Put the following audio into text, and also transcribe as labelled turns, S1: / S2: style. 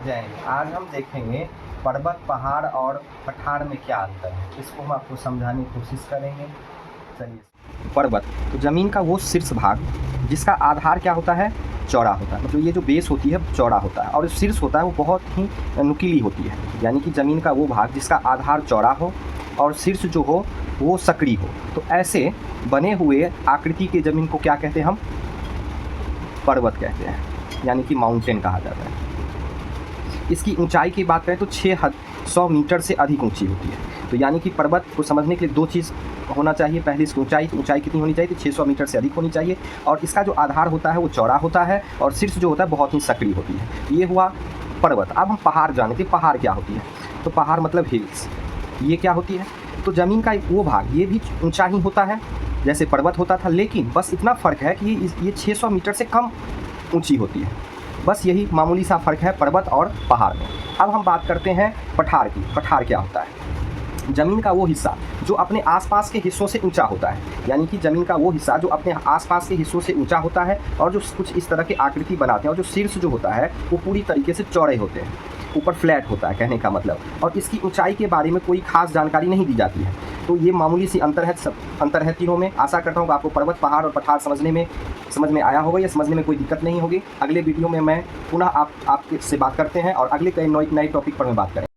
S1: जाएंगे। आज हम देखेंगे पर्वत, पहाड़ और पठार में क्या अंतर है, इसको हम आपको समझाने की कोशिश करेंगे। चलिए। पर्वत तो ज़मीन का वो शीर्ष भाग जिसका आधार क्या होता है, चौड़ा होता है। मतलब ये जो बेस होती है चौड़ा होता है और जो शीर्ष होता है वो बहुत ही नुकीली होती है। यानी कि ज़मीन का वो भाग जिसका आधार चौड़ा हो और शीर्ष जो हो वो सकड़ी हो। तो ऐसे बने हुए आकृति के ज़मीन को क्या कहते हैं हम, पर्वत कहते हैं, यानी कि माउंटेन कहा जाता है। इसकी ऊंचाई की बात करें तो 600 मीटर से अधिक ऊंची होती है। तो यानी कि पर्वत को समझने के लिए दो चीज़ होना चाहिए। पहले इसकी ऊंचाई कितनी होनी चाहिए, तो 600 मीटर से अधिक होनी चाहिए। और इसका जो आधार होता है वो चौड़ा होता है और शीर्ष जो होता है बहुत ही सकड़ी होती है। ये हुआ पर्वत। अब हम पहाड़ जानते हैं, पहाड़ क्या होती है। तो पहाड़ मतलब हिल्स, ये क्या होती है, तो ज़मीन का वो भाग ये भी ऊंचा ही होता है जैसे पर्वत होता था, लेकिन बस इतना फ़र्क है कि ये 600 मीटर से कम ऊंची होती है। बस यही मामूली सा फ़र्क है पर्वत और पहाड़ में। अब हम बात करते हैं पठार की। पठार क्या होता है, ज़मीन का वो हिस्सा जो अपने आसपास के हिस्सों से ऊंचा होता है। यानी कि ज़मीन का वो हिस्सा जो अपने आसपास के हिस्सों से ऊंचा होता है और जो कुछ इस तरह की आकृति बनाते हैं, और जो शीर्ष जो होता है वो पूरी तरीके से चौड़े होते हैं, ऊपर फ्लैट होता है कहने का मतलब। और इसकी ऊंचाई के बारे में कोई खास जानकारी नहीं दी जाती है। तो ये मामूली सी अंतर है तीनों में। आशा करता हूँ कि आपको पर्वत, पहाड़ और पठार समझ में आया होगा या समझने में कोई दिक्कत नहीं होगी। अगले वीडियो में मैं पुनः आपसे बात करते हैं और अगले कई नए टॉपिक पर मैं बात करें।